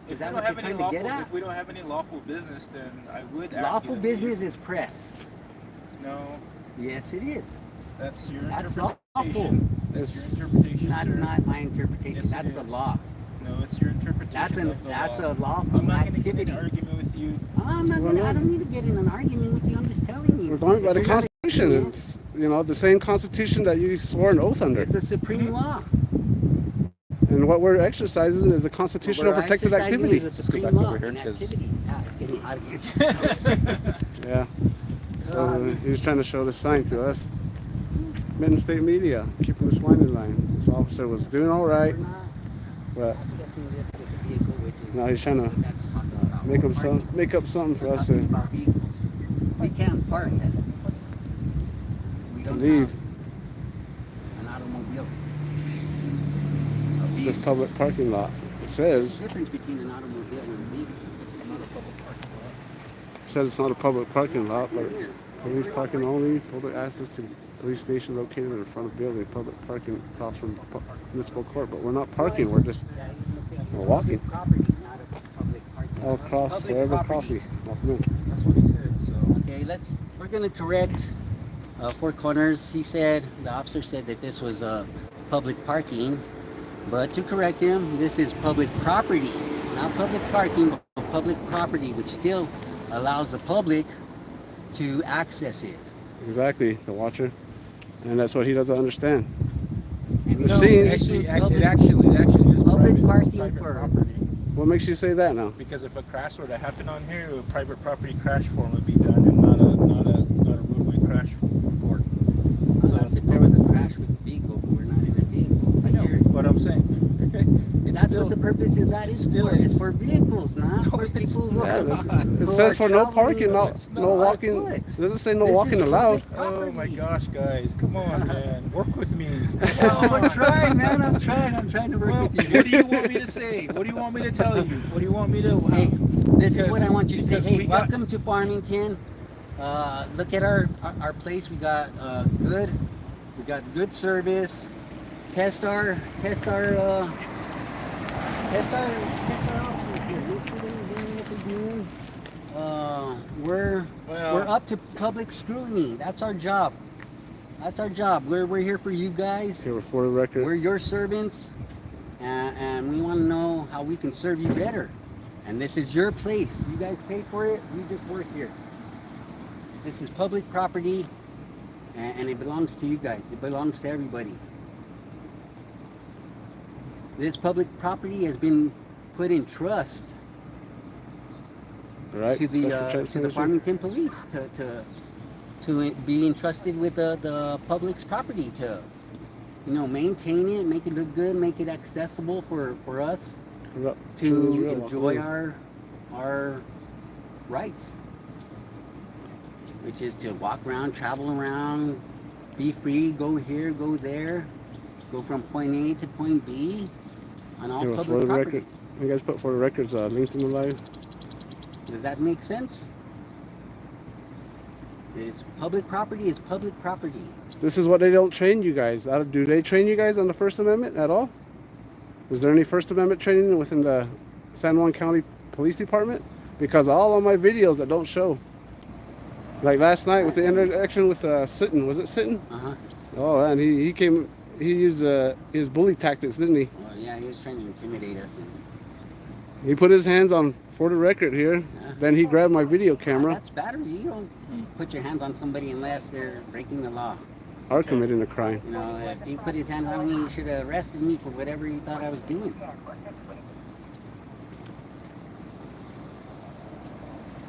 Is that what you're trying to get at? If we don't have any lawful business, then I would ask lawful you business is press. No. Yes, it is. That's your That's interpretation. lawful. That's your interpretation. That's not my interpretation. Yes, that's the law. No, it's your interpretation. That's a lawful I'm not going to activity. get in an argument with you. I don't need to get in an argument with you. I'm just telling you. We're going by the Constitution. It's, you know, the same Constitution that you swore an oath under. It's a supreme law. And what we're exercising is a constitutional protected activity. Is a supreme law and activity. Yeah. So he's trying to show the sign to us. Mitten State Media, keeping the swine in line. This officer was doing all right. But now he's trying to make up something for us to we can't park. We don't leave. Have an automobile. This public parking lot. It says. There's a difference between an automobile and a vehicle. This is not a public parking lot. It says it's not a public parking lot, but it's police parking only. Public access to police station located in front of building. Public parking across from municipal court. But we're not parking. We're just walking. All across wherever coffee. That's what he said. So okay, we're gonna correct Four Corners. The officer said that this was public parking. But to correct him, this is public property, not public parking, but public property, which still allows the public to access it. Exactly, the watcher, and that's what he doesn't understand. And it actually is public parking private for property. What makes you say that now? Because if a crash were to happen on here, a private property crash form would be done, and not a roadway crash report. So if there was a crash with a vehicle, but we're not in a vehicle. I know what I'm saying. That's what the purpose is. That is for. It's for vehicles, not for people who it says for no parking, no walking. It doesn't say no walking allowed. Oh my gosh, guys, come on, man, work with me. I'm trying, man. I'm trying to work with you. What do you want me to say? What do you want me to tell you? What do you want me to? Hey, this is what I want you to say. Hey, welcome to Farmington. Look at our place. We got good service. Test our options here. Make sure they're doing what they're doing. We're up to public scrutiny. That's our job. We're here for you guys. Here for the record. We're your servants, and we want to know how we can serve you better. And this is your place. You guys paid for it. You just work here. This is public property, and it belongs to you guys. It belongs to everybody. This public property has been put in trust to the Farmington police to be entrusted with the public's property to maintain it, make it look good, make it accessible for us to enjoy our rights, which is to walk around, travel around, be free, go here, go there, go from point A to point B. On all public property. You guys put for the records linked in the live. Does that make sense? It's public property is public property. This is what they don't train you guys. Do they train you guys on the First Amendment at all? Was there any First Amendment training within the San Juan County Police Department? Because all of my videos that don't show. Like last night with the interaction with Sitton. Was it Sitton? Uh-huh. Oh, and he used his bully tactics, didn't he? Well, yeah, he was trying to intimidate us. He put his hands on, for the record here, then he grabbed my video camera. That's battery. You don't put your hands on somebody unless they're breaking the law. Or committing a crime. If he put his hands on me, he should have arrested me for whatever he thought I was doing.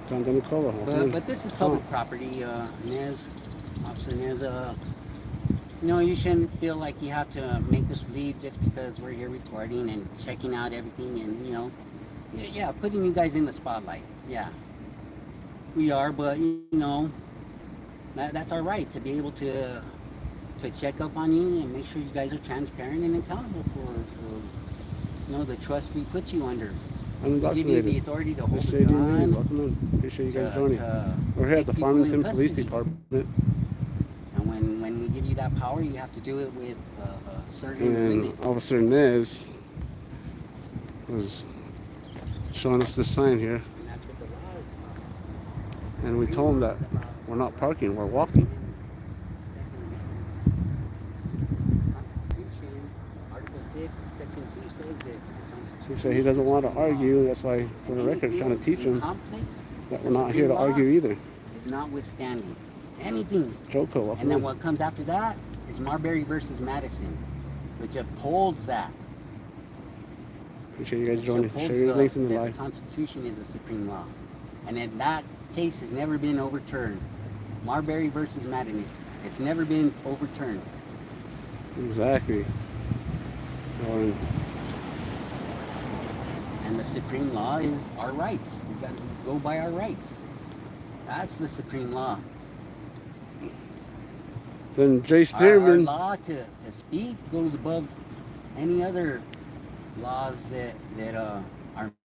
But this is public property, Officer Nez. You shouldn't feel like you have to make us leave just because we're here recording and checking out everything and, putting you guys in the spotlight. Yeah, we are, but, that's our right to be able to check up on you and make sure you guys are transparent and accountable for the trust we put you under. We give you the authority to hold a gun. Welcome in. Appreciate you guys joining. We're here at the Farmington Police Department. And when we give you that power, you have to do it with certain limit. Officer Nez was showing us this sign here, And that's what the law is. and we told them that we're not parking, we're walking. Constitution, Article 6, Section 2 says that the Constitution. He said he doesn't want to is the supreme argue. law. That's why, for the And record, trying to anything teach in him conflict that with we're the not here to supreme law argue either. is notwithstanding anything. Joko, welcome And then in. what comes after that is Marbury versus Madison, which upholds that. Appreciate you guys Which joining. upholds Share your links in the that live. the Constitution is the supreme law. And then that case has never been overturned. Marbury versus Madison, it's never been overturned. Exactly. Or- And the supreme law is our rights. We got to go by our rights. That's the supreme law. Then Jay Our Stearman. law to speak goes above any other laws that are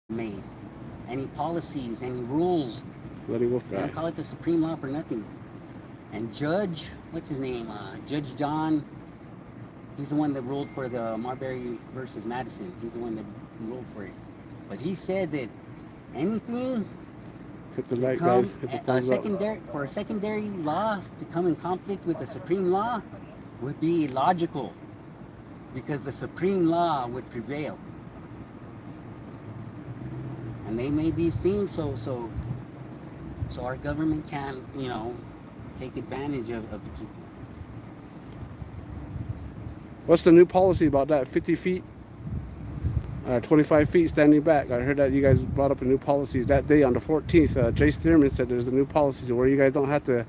made. Any policies, any rules. Bloody Wolf They guy. don't call it the supreme law for nothing. And Judge, what's his name? Judge John. He's the one that ruled for the Marbury versus Madison. He's the one that ruled for it. But he said that anything Hit the like, come guys. Hit the thumbs up. for a secondary law to come in conflict with the supreme law would be illogical, because the supreme law would prevail. And they made these things so our government can, take advantage of the people. What's the new policy about that? 50 feet? 25 feet standing back. I heard that you guys brought up a new policy that day on the 14th. Jay Stearman said there's a new policy where you guys don't have to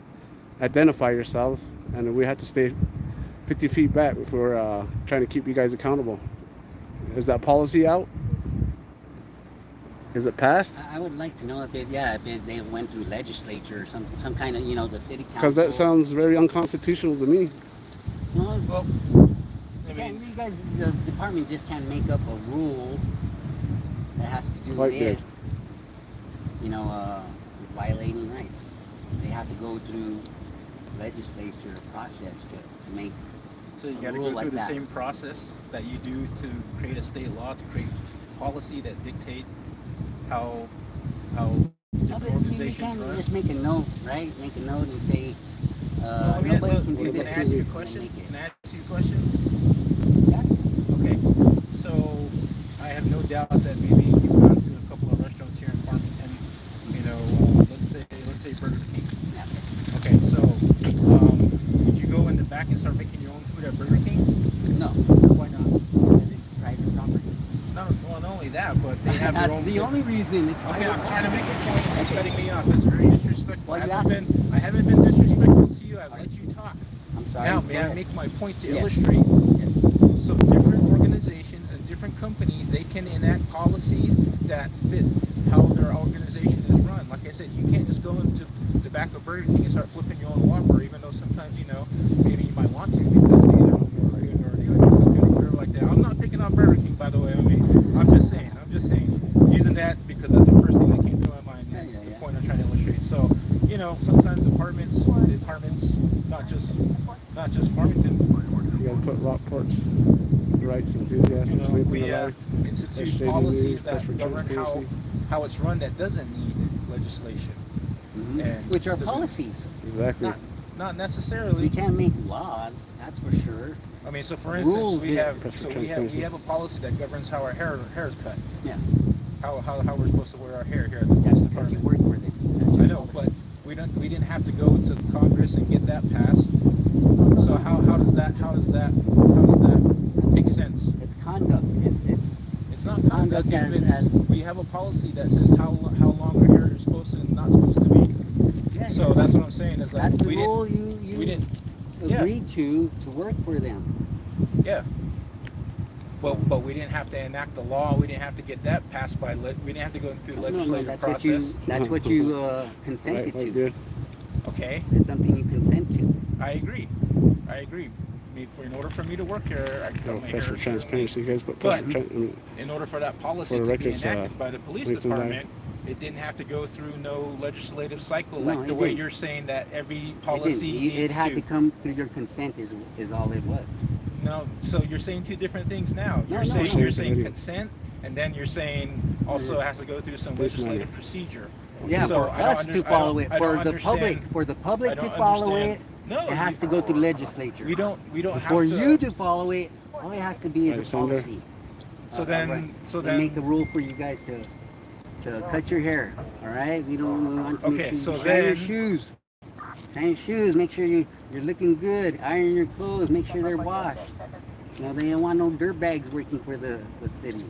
identify yourselves, and we have to stay 50 feet back if we're trying to keep you guys accountable. Is that policy out? Is it passed? I would like to know if they went through legislature or something, some kind of, the city council. Because that sounds very unconstitutional to me. Well, I mean, you guys, the department just can't make up a rule that has to do Like with, that. violating rights. They have to go through legislature process to make. so you a got to rule go like through the that. same process that you do to create a state law, to create policy that dictate how No, different but you organizations can't run. just make a note, right? Make a note and say, Well, nobody can do can this. I ask you a and question? make it. Can I ask you a question? Yeah. Okay, so I have no doubt that maybe you've gone to a couple of restaurants here in Farmington. Let's say Burger King. Yeah. Okay, so would you go in the back and start making your own food at Burger King? No, why not? Because it's private property. Well, not only that, but they have That's their own. the only reason. It's Okay, private I'm trying to make property. a point. and You're cutting me off. That's very disrespectful. Well, I haven't been disrespectful to you. I've let you talk. I'm sorry. Now, go may I ahead. make my point to Yes. illustrate? Yes. So different organizations and different companies, they can enact policies that fit how their organization is run. Like I said, you can't just go into the back of Burger King and start flipping your own Whopper, even though sometimes, maybe you might want to because they either overcook it or they undercook it or whatever like that. I'm not picking on Burger King, by the way. I mean, I'm just saying, using that because that's the first thing that came to my mind, the point I'm trying to illustrate. So, sometimes departments, not just Farmington, You guys put Rockport's rights enthusiasts. link to we the live. institute SJD policies News, that Press for govern Transparency. how it's run that doesn't need legislation. Mhm. And Which are doesn't- policies. Exactly. Not necessarily. We can't make laws, that's for sure. I mean, so for instance, Rules, we yeah. have Press for we transparency. have a policy that governs how our hair is cut. Yeah. How we're supposed to wear our hair here at the That's police because you department. work for them. That's I your know, policy. but we didn't have to go to Congress and get that passed. So how does that make sense? It's conduct. It's not Conduct conduct. as- We have a policy that says how long our hair is supposed to and not supposed to be. Yeah, So that's what I'm saying. Is like that's the we rule didn't. you we didn't. Yeah. agreed to work for them. Yeah. But we didn't have to enact the law. We didn't have to get that passed by. We didn't have to go through the legislative that's process. what you consented Right, to. good. Okay, It's something you consent to. I agree. In order for me to work here, I cut my Press for hair. transparency, you guys put But- in In order for that policy For the to be records, enacted by the police links in the department, it didn't have to go through no legislative cycle No, like the it way didn't. you're saying that every It didn't. policy It needs had to come through your consent is all it was. No, so you're saying two different things now. No, You're no, saying no. you're saying Video. consent, and then you're saying also it has to go through some Base legislative procedure. Yeah, So for I don't us to under- I follow don't- it, I don't for the public, understand- for the public I to don't follow understand. it, No, it has to go to legislature. We don't For have to. you to follow it, all it has to be is Right, a Senator. policy. So then, so They then, make a rule for you guys to cut your hair. All right, we want to make Okay, sure so you shine your then- shoes. Shine your shoes. Make sure you're looking good. Iron your clothes. Make sure they're washed. You know, they don't want no dirt bags working for the city.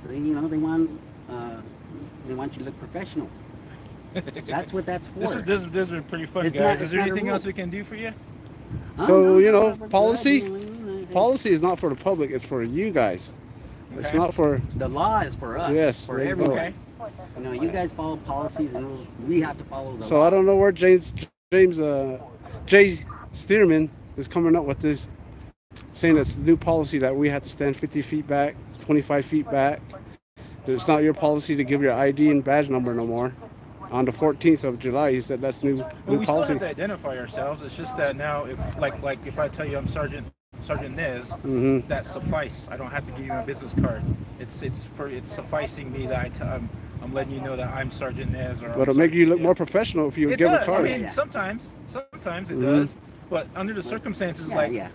They, you know, they want you to look professional. That's what that's for. this has been pretty fun, It's guys. not- Is it's there not a anything rule. else we can do for you? Huh? So, No, you no, know, but policy- you know, Policy is not for the public, it's for you guys. It's Okay. not for, The law is for us. Yes, For there you go. everyone. Okay. You know, you guys follow policies and rules. We have to follow the so law. I don't know where Jay Stearman is coming up with this, saying it's a new policy that we have to stand 50 feet back, 25 feet back. That it's not your policy to give your ID and badge number no more. On the 14th of July, he said that's new Well, we still policy. have to identify ourselves. It's just that now, if like if I tell you I'm Sergeant Nez, Mm-hmm. that suffice. I don't have to give you my business card. It's sufficing me that I'm letting you know that I'm Sergeant Nez. Or But it'll make you look yeah. more professional if you It give does. a card. I mean, Yeah. sometimes it Mhm. does. But under the circumstances, Yeah, like yeah.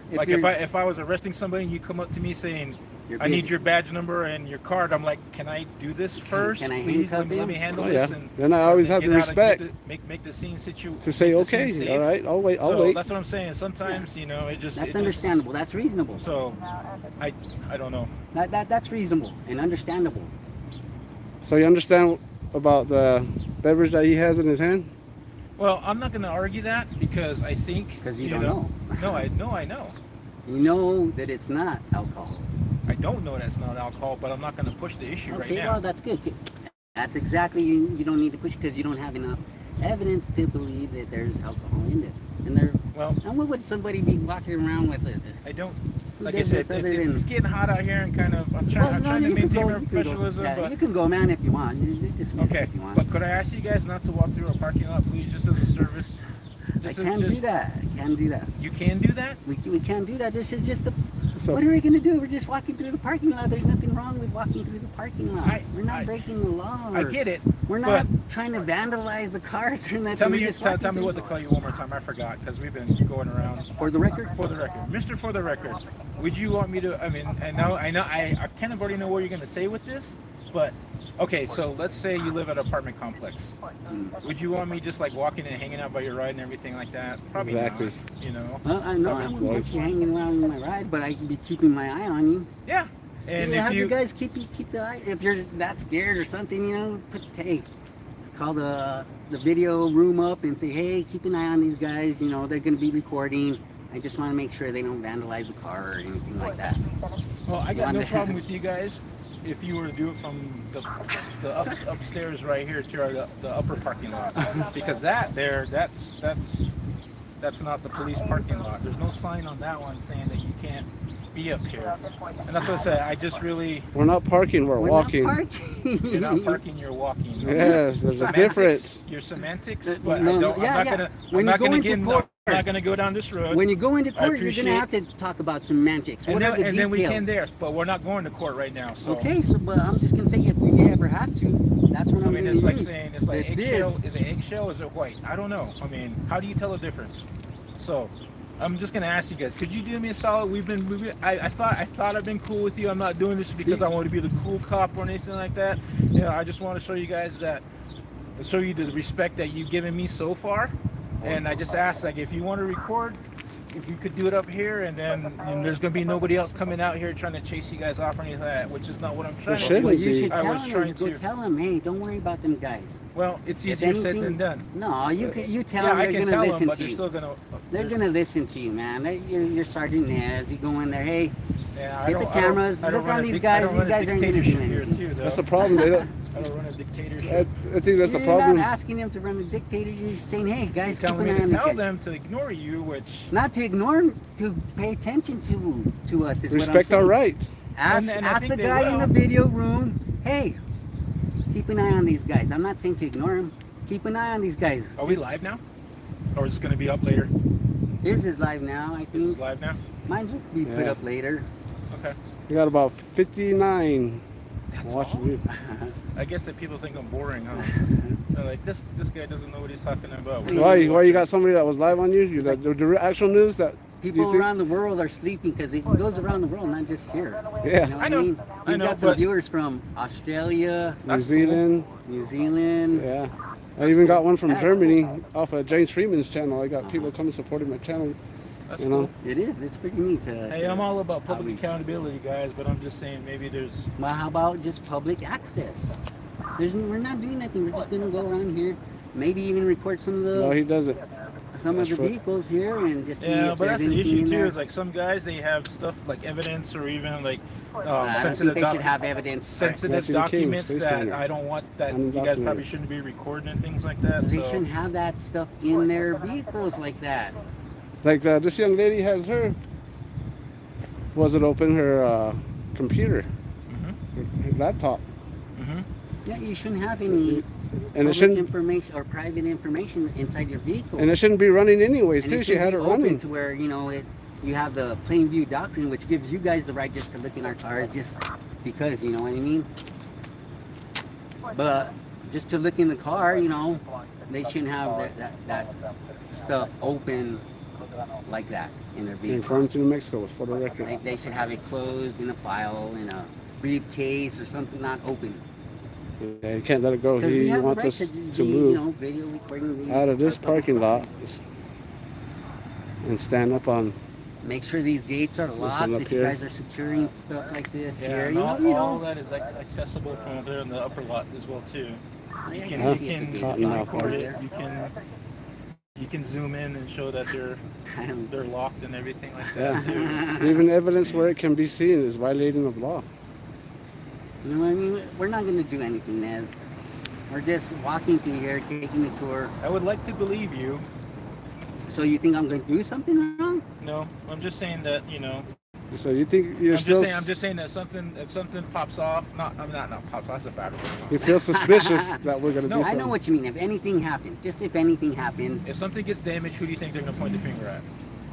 if I was arresting somebody and you come up to me saying, You're I need busy. your badge number and your card, I'm like, can I do this first? can I Please handcuff let you? me handle Oh, this. yeah. And Then I always have get the out and respect make the scene situation to say, okay, all right, I'll wait, I'll So wait. that's what I'm saying. Sometimes, you know, it just That's it just- understandable. That's reasonable. So, I don't know. That's reasonable and understandable. So you understand about the beverage that he has in his hand? Well, I'm not going to argue that because I think 'Cause you don't know. No, I know. You know that it's not alcohol. I don't know that's not alcohol, but I'm not going to push the issue right Okay, now. well, that's good. That's exactly, you don't need to push because you don't have enough evidence to believe that there's alcohol in this. And what would somebody be walking around with it? I don't. Who Like I does said, this other it's than- getting hot out here, and kind of I'm trying to you can maintain go, my you can go. professionalism. Yeah, But you can go, man, if you want. You dismiss okay, if you want. but could I ask you guys not to walk through a parking lot, please, just as a service? I can't do that. I can't do that. You can do that. We can't do that. This is just the. So- What are we gonna do? We're just walking through the parking lot. There's nothing wrong with walking through the parking lot. We're not breaking the law. I get it. We're but not trying to vandalize the cars or nothing. Tell me, We're just walking tell me through. what to call you one more time. I forgot because we've been going around. For the record. For the record, Mr. For the record, would you want me to? I mean, I kind of already know what you're going to say with this, but okay. So let's say you live at an apartment complex. Would you want me just like walking and hanging out by your ride and everything like that? Probably Exactly. not. You know. Well, I know I Probably- wouldn't want you hanging around on my ride, but I can be keeping my eye on you. Yeah. And Yeah, if have you, you guys keep the eye. If you're that scared or something, you know, call the video room up and say, hey, keep an eye on these guys. You know, they're going to be recording. I just want to make sure they don't vandalize the car or anything like that. well, I got no Wanda. problem with you guys if you were to do it from the upstairs right here to the upper parking lot, because that's not the police parking lot. There's no sign on that one saying that you can't be up here. And that's what I said. I just really, We're not parking, we're walking. Not parking. you're not parking, you're walking. Yes, there's a difference. Your semantics, No, but no, I don't, yeah, I'm not yeah. gonna, When I'm you not go gonna into get, court- I'm not gonna go down this road. When you go into I court, you're going to have to talk about semantics. and What are the then, and then we details? can there, but we're not going to court right now. So Okay, so but I'm just gonna say if we ever have to, that's what I I'm mean, gonna it's like use. saying it's like That eggshell. this- Is it eggshell? Is it white? I don't know. I mean, how do you tell the difference? So, I'm just gonna ask you guys. Could you do me a solid? I thought I've been cool with you. I'm not doing this because I want to be the cool cop or anything like that. You know, I just want to show you guys show you the respect that you've given me so far. And I just asked, like, if you want to record, if you could do it up here, and then there's gonna be nobody else coming out here trying to chase you guys off or anything like that, which is not what I'm trying to shouldn't do. What you be. should I tell was them trying is go to. tell them, hey, don't worry about them guys. Well, it's If easier said anything- than done. No, you tell Yeah, them I they're can gonna tell them, listen but to they're you. still gonna. They're gonna listen to you, man. You're Sergeant Nez. You go in there, hey, Yeah, get the cameras. I don't Look run on a these dic- guys. I don't These run a guys aren't gonna do dictatorship here anything. too, though. That's the problem. They don't, I don't run a I, dictatorship. I think that's the You're problem. not asking them to run a dictator. You're saying, hey, You're guys, keep telling an me eye to on these tell guys. them to ignore you, which Not to ignore, to pay attention to us. Is Respect what I'm our saying. rights. Ask, And I ask think the they guy in will. the video room, hey, keep an eye on these guys. I'm not saying to ignore them. Keep an eye on these guys. are we live now, or is this gonna be up later? This is live now, I This is think. live now. Mine's will be put Yeah. up later. Okay. We got about 59 That's watching all? you. I guess that people think I'm boring, huh? They're like, this guy doesn't know what he's talking about. Why you got somebody that was live on you? You the actual news that People you think? around the world are sleeping because it goes around the world, not just here. Yeah. You know what I know. mean? I You've know, got some but- viewers from Australia, New That's Zealand. New Zealand. Yeah. I even got one from That's Germany off of James Freeman's channel. I got people coming supporting my channel. That's You cool. know? It is. It's pretty neat. Hey, I'm all about public outreach. accountability, guys, but I'm just saying maybe there's... Well, how about just public access? We're not doing nothing. We're just gonna go around here, maybe even record some of No, the he doesn't. the vehicles here and just see Yeah, if but there's that's the anything issue in too. there. Is like some guys, they have stuff like evidence or even like I don't think sensitive, they should have evidence. sensitive Nancy the King, documents Space that Miner. I don't want, that you guys Undocumented. probably shouldn't be recording and things like that. They So shouldn't have that stuff in their vehicles like that. Like this young lady has her. Was it open her computer, her laptop, Yeah, you shouldn't have any and public it shouldn't information or private information inside your vehicle. and it shouldn't be running anyways And too. it She should had be it open running. to where you have the plain view doctrine, which gives you guys the right just to look in our cars, just because, you know what I mean. But just to look in the car, they shouldn't have that stuff open like that in their In vehicles. Farmington, New Mexico, was for the record. They should have it closed in a file, in a briefcase or something, not open. Yeah, you can't let it go. Because we He have the wants right us to to be, move video recording these. out of this for public parking lot purposes. and stand up on. Make sure these gates are locked, up that you here. guys are securing stuff like this yeah, here. and all that is accessible from there in the upper lot as well too. You Yeah, can, I you see if the can gate is Cotton locked off record over it. there. You can zoom in and show that they're locked and everything like that Yeah. too. Even evidence where it can be seen is violating of law. You know what I mean? We're not going to do anything, Nez. We're just walking through here, taking a tour. I would like to believe you. So you think I'm going to do something wrong? No, I'm just saying that So you think you're still? I'm just saying that if something pops off, not pops off. That's a bad word. You feel suspicious that we're gonna No, do I something. know what you mean. If anything happens, just if anything happens, If something gets damaged, who do you think they're gonna point the finger at?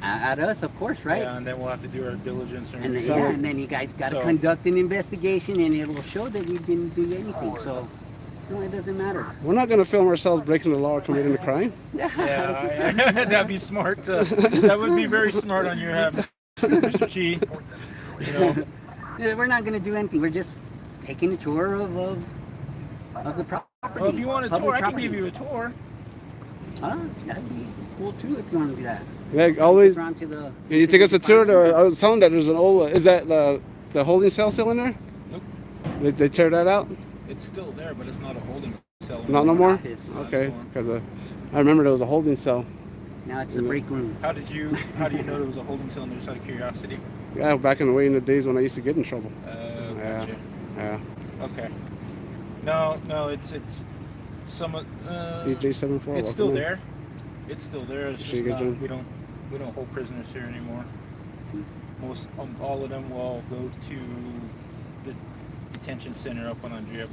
at us, of course, right? Yeah, and then we'll have to do our diligence. And then, So- and then you guys got to So- conduct an investigation, and it will show that we didn't do anything. So, it doesn't matter. We're not gonna film ourselves breaking the law or committing a crime. Yeah, that'd be smart. That would be very smart on your half, Mr. Chi. Yeah, we're not going to do anything. We're just taking a tour of the property. Well, if you want a Public tour, I can property. give you a tour. That'd be cool too if you want to do that. Yeah, always. Around to the. Can you take us a tour? I was telling that there's an old. Is that the holding cell still in there? Nope. They tear that out? It's still there, but it's not a holding cell. Not no more. Office. Not Okay, anymore. because I remember there was a holding cell. Now it's the break room. How do you know there was a holding cell there, just out of curiosity? Yeah, back in the days when I used to get in trouble. Gotcha. Yeah. Okay. No, it's some. EJ74. It's still there. It's still there. It's Should just you get not, them? we don't hold prisoners here anymore. All of them will go to the detention center up on Andrea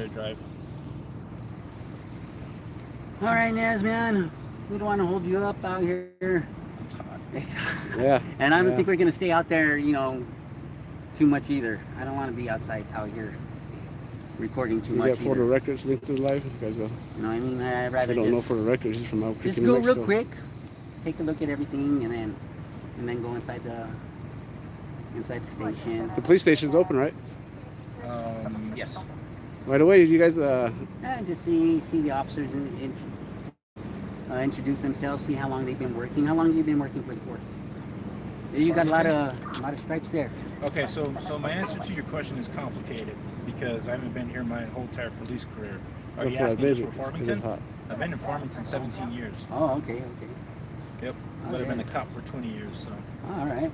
Drive. All right, Naz, man. We don't want to hold you up out here. It's hot. Yeah. And I don't yeah. think we're gonna stay out there, too much either. I don't want to be out here recording too You much got for the either. records linked to the live. You guys You know what I mean? I'd rather don't know just for the records. He's from Albuquerque, just New go Mexico. real quick, take a look at everything, and then go inside the station. The police station's open, right? Yes. Right away. You guys. And just see the officers introduce themselves, see how long they've been working. How long have you been working for the force? You got a lot of stripes there. Okay, so my answer to your question is complicated because I haven't been here my whole entire police career. Are you Okay, asking just for it is Farmington? hot. I've been in Farmington 17 years. Oh, okay. Yep. Oh, But I've been yeah. a cop for 20 years, so. All right.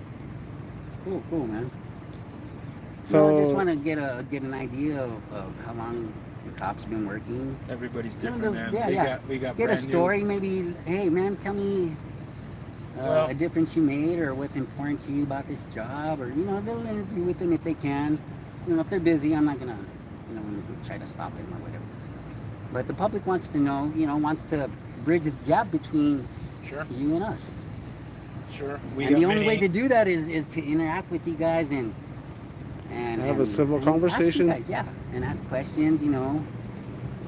Cool, man. So I just want to get an idea of how long the cops been working. Everybody's You know, different, those- man. yeah. We got Get a brand new- story, maybe. Hey, man, tell me Well- a difference you made, or what's important to you about this job, or they'll interview with them if they can. If they're busy, I'm not gonna try to stop them or whatever. But the public wants to know, wants to bridge the gap between Sure, you and us. sure. And the only way to do that is to interact with you guys and and Have a civil and conversation. ask you guys, yeah, and ask questions. You know,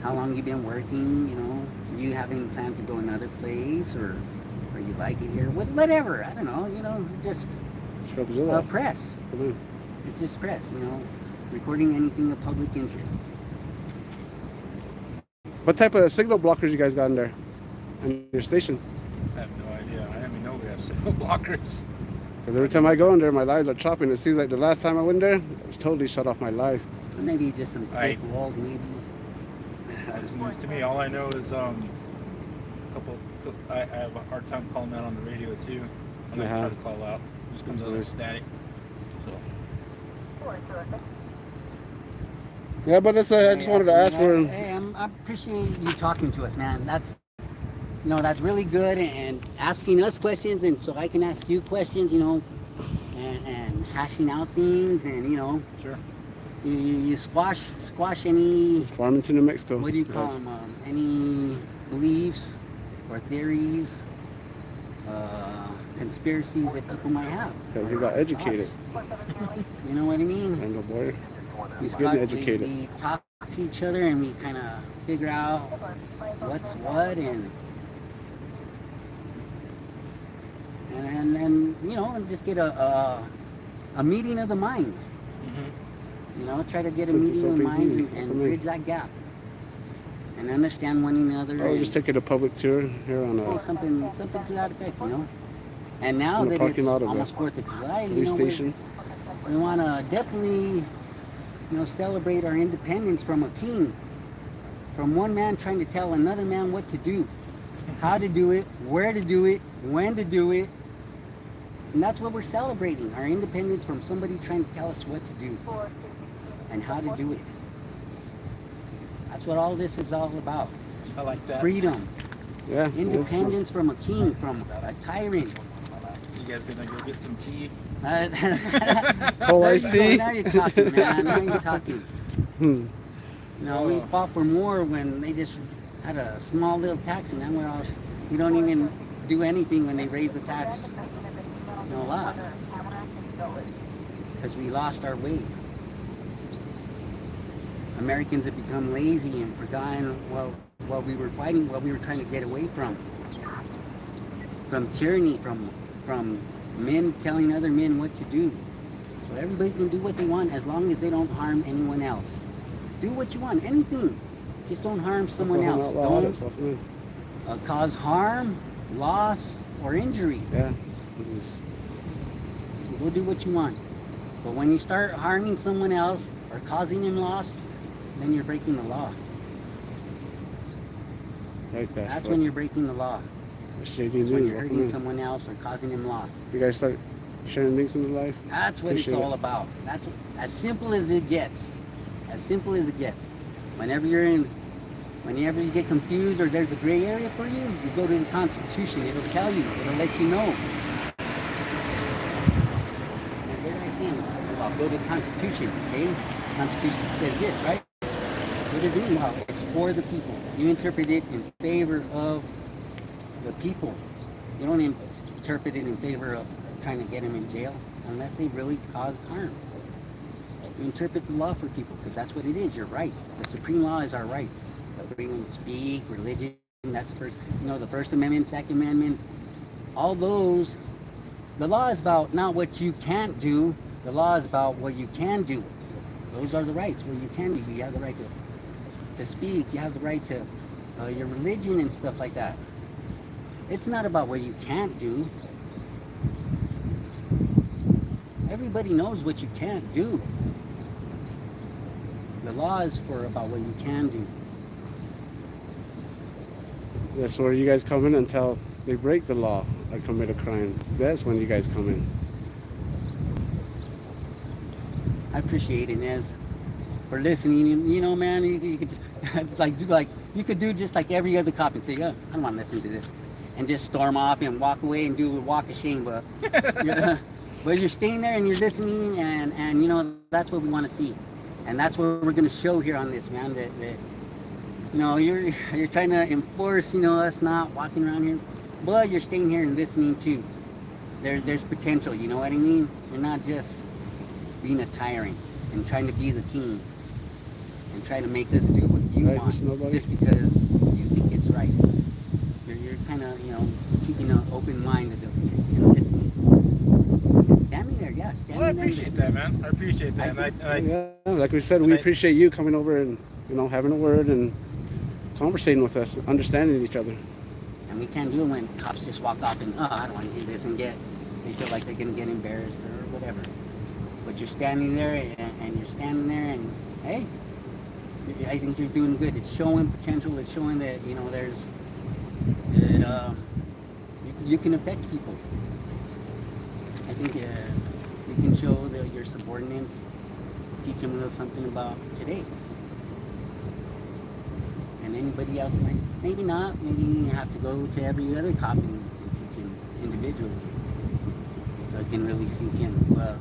how long you been working? You know, do you have any plans to go another place, or you like it here? Whatever. I don't know. You know, just press. Come on. It's just press. You know, recording anything of public interest. What type of signal blockers you guys got in there? In your station? I have no idea. I didn't even know we have signal blockers. Because every time I go in there, my lives are chopping. It seems like the last time I went there, it was totally shut off my live. Maybe just some thick walls, maybe. That's news to me. All I know is I have a hard time calling out on the radio too. I'm not trying to call out. It just comes out as static. So. Yeah, but it's, I just wanted to ask for. Hey, I appreciate you talking to us, man. That's really good, and asking us questions, and so I can ask you questions, you know, and hashing out things, and you know. Sure. You squash any. Farmington, New Mexico. What do you call them? Any beliefs or theories, conspiracies that people might have. Because he got educated. You know what I mean? Randall boy. He's getting educated. We talk to each other and we kind of figure out what's what, and you know, and just get a meeting of the minds. Mm-hmm. You know, try to get a meeting of the minds and bridge that gap and understand one another. Oh, just taking a public tour here on something to that effect, you know. And now that it's almost 4th of July, you know, we want to definitely, you know, celebrate our independence from a king, from one man trying to tell another man what to do, how to do it, where to do it, when to do it. And that's what we're celebrating, our independence from somebody trying to tell us what to do and how to do it. That's what all this is all about. I like that. Freedom. Yeah. Independence from a king, from a tyrant. You guys gonna go get some tea? Whole iced tea? Now you're talking, man. Now you're talking. You know, we fought for more when they just had a small little tax, and now we don't even do anything when they raise the tax. You know, a lot. Because we lost our way. Americans have become lazy and forgotten what we were fighting, what we were trying to get away from tyranny, from men telling other men what to do. So everybody can do what they want as long as they don't harm anyone else. Do what you want, anything. Just don't harm someone else. Don't cause harm, loss, or injury. Yeah. Go do what you want. But when you start harming someone else or causing them loss, then you're breaking the law. That's when you're breaking the law. When you're hurting someone else or causing them loss. You guys start sharing links in the life? That's what it's all about. That's as simple as it gets. As simple as it gets. Whenever you get confused or there's a gray area for you, you go to the Constitution. It'll tell you. It'll let you know. And there I am. I'll go to the Constitution. Okay? Constitution says this, right? What does it mean? Well, it's for the people. You interpret it in favor of the people. You don't interpret it in favor of trying to get them in jail unless they really caused harm. You interpret the law for people because that's what it is, your rights. The supreme law is our rights. The freedom to speak, religion, that's the first, the First Amendment, Second Amendment, all those. The law is about not what you can't do, the law is about what you can do. Those are the rights, what you can do. You have the right to speak, you have the right to your religion and stuff like that. It's not about what you can't do. Everybody knows what you can't do. The law is about what you can do. That's where you guys come in until they break the law or commit a crime. That's when you guys come in. I appreciate it, Nez, for listening. You know, man, you could you could do just like every other cop and say, "Oh, I don't want to listen to this," and just storm off and walk away and do a walk of shame. But you're staying there and you're listening, and that's what we want to see, and that's what we're gonna show here on this, man. That you're trying to enforce, us not walking around here, but you're staying here and listening too. There's potential. You know what I mean? You're not just being a tyrant. and trying to be the king and trying to make us do what you Right, want just nobody. just because you think it's right. You're kind of, keeping an open mind and listening. Standing there, yeah, standing Well, I there. appreciate that, man. I appreciate that. Yeah, like we said, we appreciate you coming over and having a word and conversating with us, understanding each other. And we can't do it when cops just walk off and, I don't want to hear this, and they feel like they're going to get embarrassed or whatever. But you're standing there and you're standing there and, hey, I think you're doing good. It's showing potential. It's showing that, you can affect people. I think you can show your subordinates, teach them a little something about today. And anybody else, maybe not. Maybe you have to go to every other cop and teach him individually, so it can really sink in. But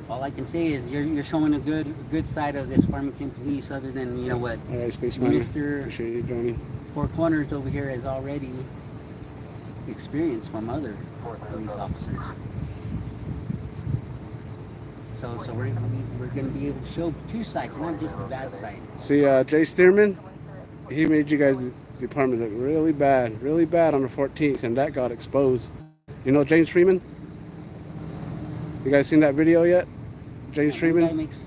all I can say is you're showing a good side of this Farmington police, other than what All right, Spaceman. Mr. Appreciate you joining. Four Corners over here has already experienced from other police officers. So we're going to be able to show two sides, not just the bad side. See, Jay Stearman, he made you guys' department look really bad on the 14th, and that got exposed. You know James Freeman? You guys seen that video yet? James Freeman? One guy makes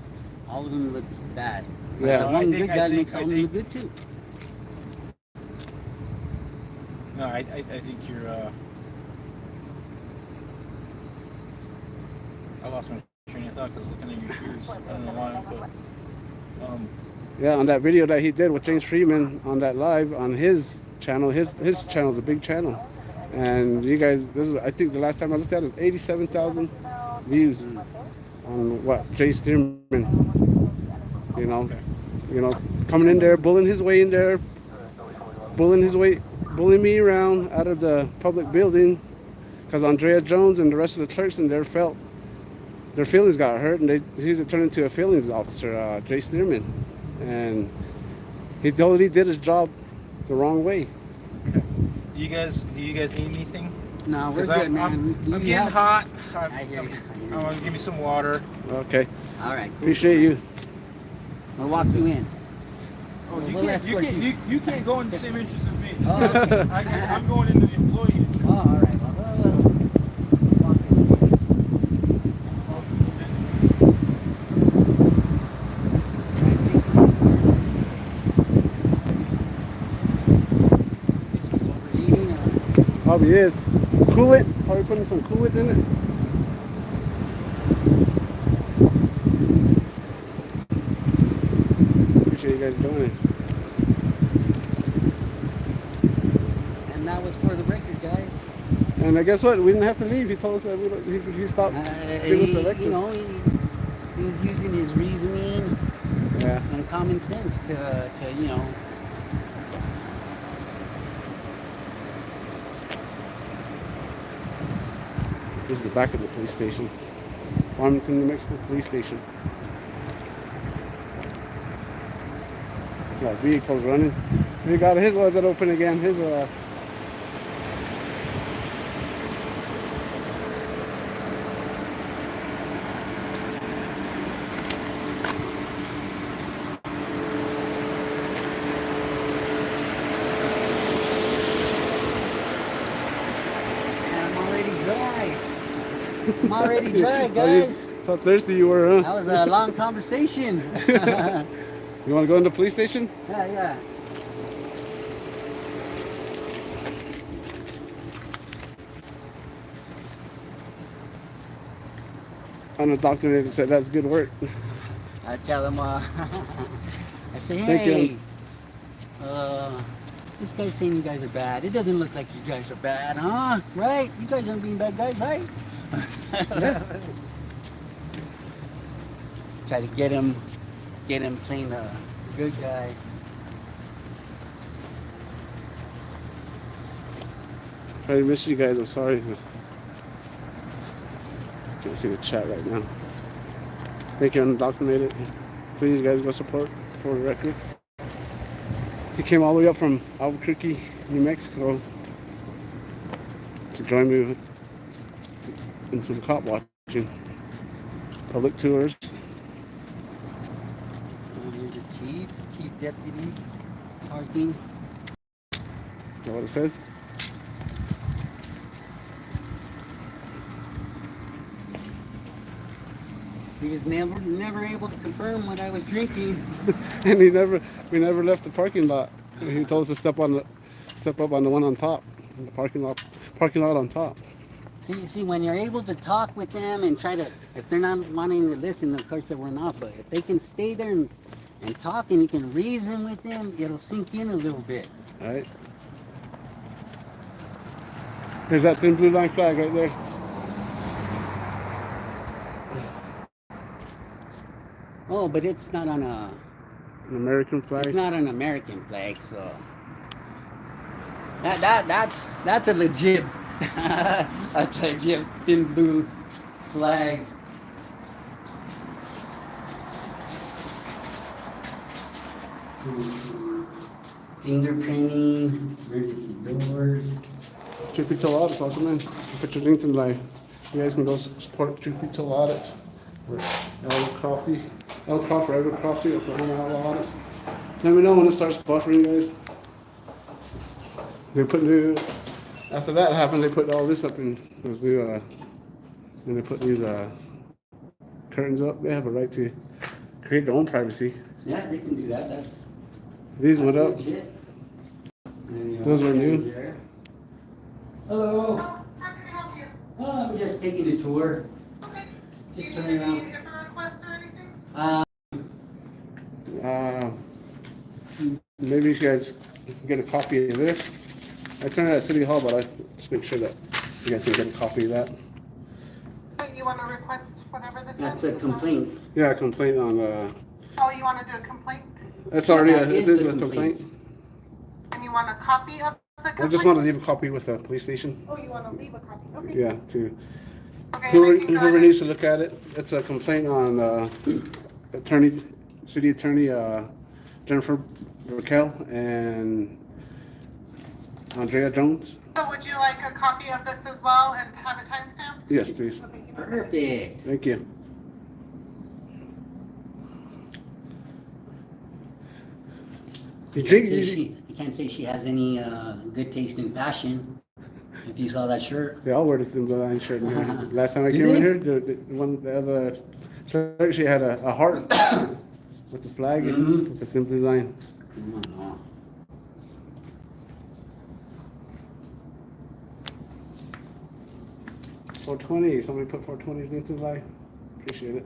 all of them look bad. Yeah. The one good guy makes all of them look good too. No, I think you're. I lost my train of thought because looking at your shoes. I don't know why, but. Yeah, on that video that he did with James Freeman on that live on his channel, his channel is a big channel, and you guys, I think the last time I looked at it, 87,000 views on what Jay Stearman, coming in there, bullying his way in there, bullying me around out of the public building, because Andrea Jones and the rest of the clerks in there felt their feelings got hurt, and he turned into a feelings officer, Jay Stearman. And he totally did his job the wrong way. Okay. Do you guys need anything? No, we're good, man. I'm getting hot. I hear you. I want to give me some water. Okay. All right. Cool. Appreciate you. We'll walk you in. Oh, We'll you can't go in the same entrance as me. Oh, okay. I'm going in the employee entrance. Oh, all right. Well, walk you in. It's overheating. Probably is. Coolant. Probably putting some coolant in it. Appreciate you guys doing it. And that was for the record, guys. And I guess what? We didn't have to leave. He told us that he stopped giving us the lecture. He was using his reasoning and common sense to This is the back of the police station. Farmington, New Mexico police station. Got vehicles running. We got his was open again. His I'm already dry, guys. So thirsty you were, huh? That was a long conversation. You want to go in the police station? Yeah. Unadoctrinated said that's good work. I tell him, I say, Thank hey, this guy's saying you guys are bad. It doesn't look like you guys are bad, huh? Right? You guys aren't being bad guys, right? Try to get him playing the good guy. I miss you guys. I'm sorry. Can't see the chat right now. Thank you, Unadoctrinated. Please, guys, go support for the record. He came all the way up from Albuquerque, New Mexico, to join me in some cop watching, public tours. deputy parking. Is that what it says? He was never able to confirm what I was drinking. And we never left the parking lot. He told us to step up on the one on top, the parking lot on top. See, when you're able to talk with them and try to, if they're not wanting to listen, of course they were not, but if they can stay there and talk and you can reason with them, it'll sink in a little bit. All right. There's that thin blue line flag right there. Oh, but it's not on An American flag. it's not an American flag, so that's a legit thin blue flag. Fingerprinting, emergency doors. Truth Be Told Audits also, man. Put your links in live. You guys can go support Truth Be Told Audits. Elder Coffee, Forever Coffee, Oklahoma Outlaw Audits. Let me know when it starts buffering, guys. They put new. After that happened, they put all this up in those new. And they put these curtains up. They have a right to create their own privacy. Yeah, they can do that. These went up. Legit. Those were new. Hello. How can I help you? Oh, I'm just taking a tour. Okay. Just Do you turn need around. any different requests or anything? Maybe you guys can get a copy of this. I turned it at City Hall, but I just make sure that you guys can get a copy of that. So you want to request whatever this is? That's a complaint. Yeah, a complaint on. Oh, you want to do a complaint? It's already That it is is the a complaint. And you want a copy of the complaint? I just want to leave a copy with the police station. Oh, you want to leave a copy? Okay. Yeah, to Okay, whoever, and I can go whoever ahead- needs to look at it. It's a complaint on city attorney Jennifer Raquel and Andrea Jones. So would you like a copy of this as well and have it timestamped? Yes, please. Okay, give me a second. Perfect. Thank you. You drink? You can't say she has any good taste in fashion. If you saw that shirt. They all wear the thin blue line shirt. in here. Last time I Do came in they? here, the other shirt, she had a heart with the flag and with the thin blue line. Oh. 420. Somebody put 420s into the line. Appreciate it.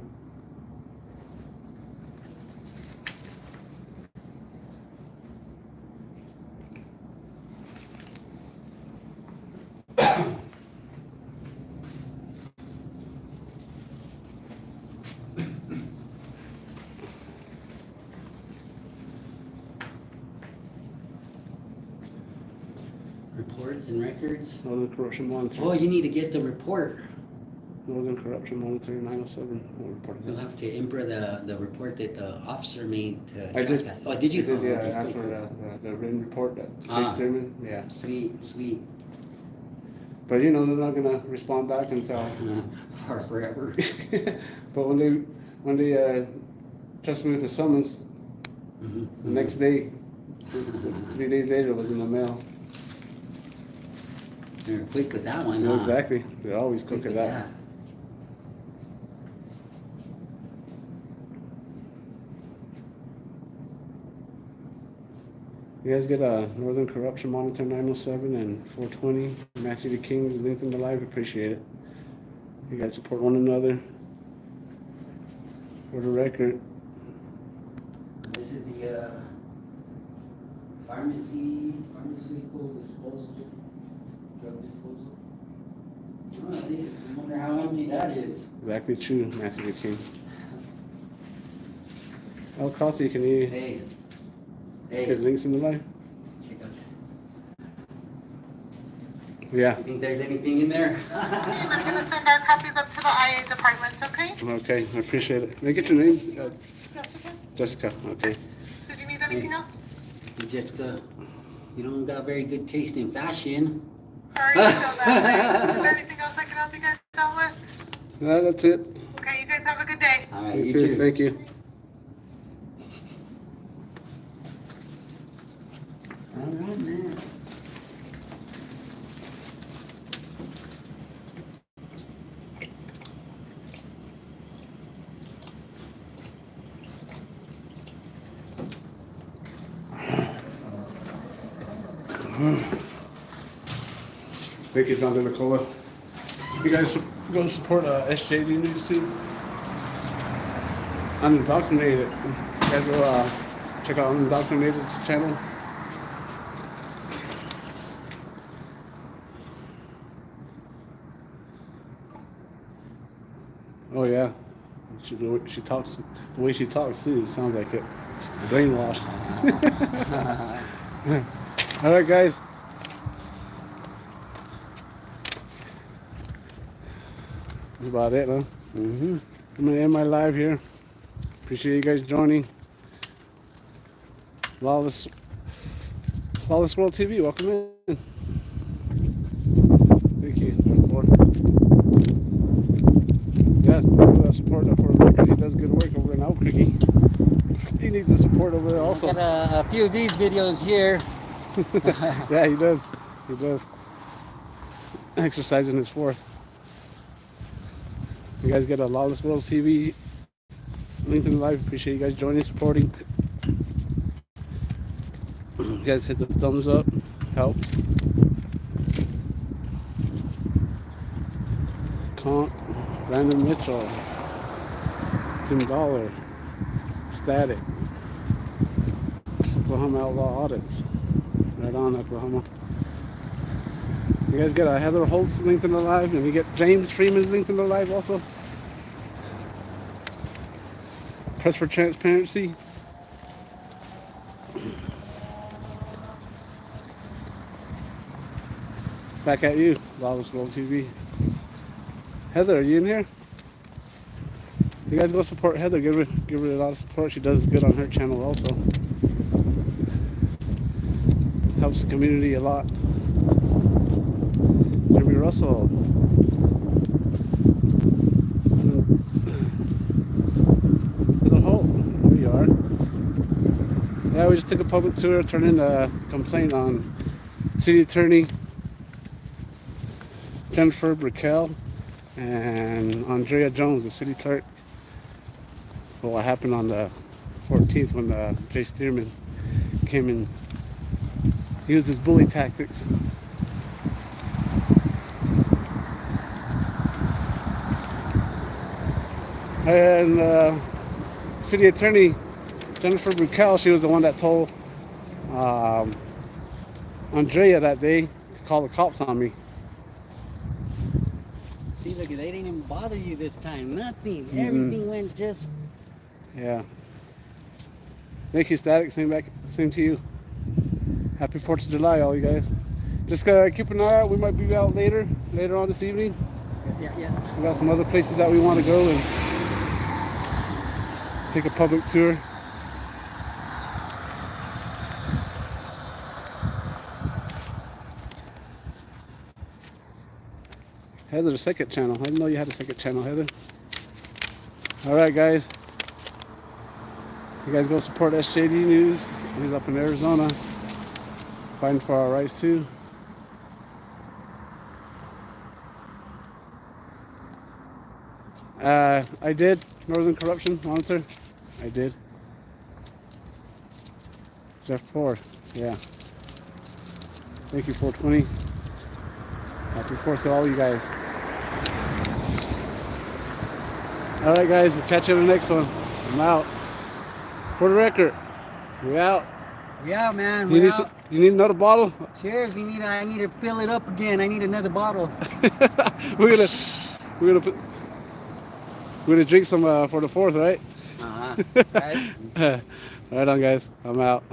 Reports and records. Northern Corruption Monitor. Oh, you need to get the report. Northern Corruption Monitor 907. I'll report You'll that. have to input the report that the officer made to I did. trespass. Oh, did you? I did, Oh, yeah. okay, I asked cool, for the written report that Ah. Chase Thurman. Yeah. Sweet. But you know, they're not gonna respond back until. For forever. But when they trusted me with the summons, Mhm. the next day, 3 days later, it was in the mail. They're quick with that one, No, huh? exactly. They're always Quick quick at with that. You guys get a Northern Corruption Monitor 907 and 420. Matthew the King, linked in the live. Appreciate it. You guys support one another. For the record, This is the pharmaceutical disposal, drug disposal. Oh, I wonder how empty that is. exactly true, Matthew the King. El Coffee, can you Hey, get links in the live? check out. Yeah. You think there's anything in there? I'm going to send our copies up to the IA department, okay? Okay, I appreciate it. Can I get your name? Jessica, Jessica, okay. did you need anything else? Jessica, you don't got very good taste in fashion. Sorry to feel that way. Is there anything else I can help you guys out with? No, that's it. Okay, you guys have a good day. All right, You you too, too. thank you. man. Thank you, John Nicola. You guys go support SJD News too. Unindoctrinated. You guys go check out Unindoctrinated's channel. Oh yeah, she talks. The way she talks too sounds like it. Brainwashed. All right, guys. That's about it, huh? I'm gonna end my live here. Appreciate you guys joining. Lawless World TV, welcome in. Thank you. Yeah, support for Willard. He does good work over in Albuquerque. He needs the support over there also. I got a few of these videos here. Yeah, he does. He does. Exercising his fourth. You guys get a Lawless World TV link in the live. Appreciate you guys joining, supporting. You guys hit the thumbs up. Helps. Conk, Brandon Mitchell, Tim Dollar, Static, Oklahoma Outlaw Audits. Right on, Oklahoma. You guys get a Heather Holtz linked in the live, and you get James Freeman's linked in the live also. Press for Transparency. Back at you, Lawless World TV. Heather, are you in here? You guys go support Heather. Give her a lot of support. She does good on her channel also. Helps the community a lot. Jeremy Russell. Heather Holt. There you are. Yeah, we just took a public tour, turned in a complaint on City Attorney Jennifer Brickell and Andrea Jones, the city clerk. Well, what happened on the 14th when Jay Stearman came and used his bully tactics. And city attorney Jennifer Brickell, she was the one that told Andrea that day to call the cops on me. See, look, they didn't even bother you this time. Nothing. Everything went just. Yeah. Thank you, Static. Same to you. Happy 4th of July, all you guys. Just keep an eye out. We might be out later on this evening. Yeah. We got some other places that we want to go and take a public tour. Heather's second channel. I didn't know you had a second channel, Heather. Alright, guys. You guys go support SJD News. He's up in Arizona. Fighting for our rights, too. I did. Northern Corruption Monitor. I did. Jeff Ford. Yeah. Thank you, 420. Happy 4th to all you guys. Alright guys, we'll catch you in the next one. I'm out. For the record, we out. We out, man. We out. You need another bottle? Cheers. I need to fill it up again. I need another bottle. we're gonna drink some for the 4th, right? Right. Right on, guys. I'm out.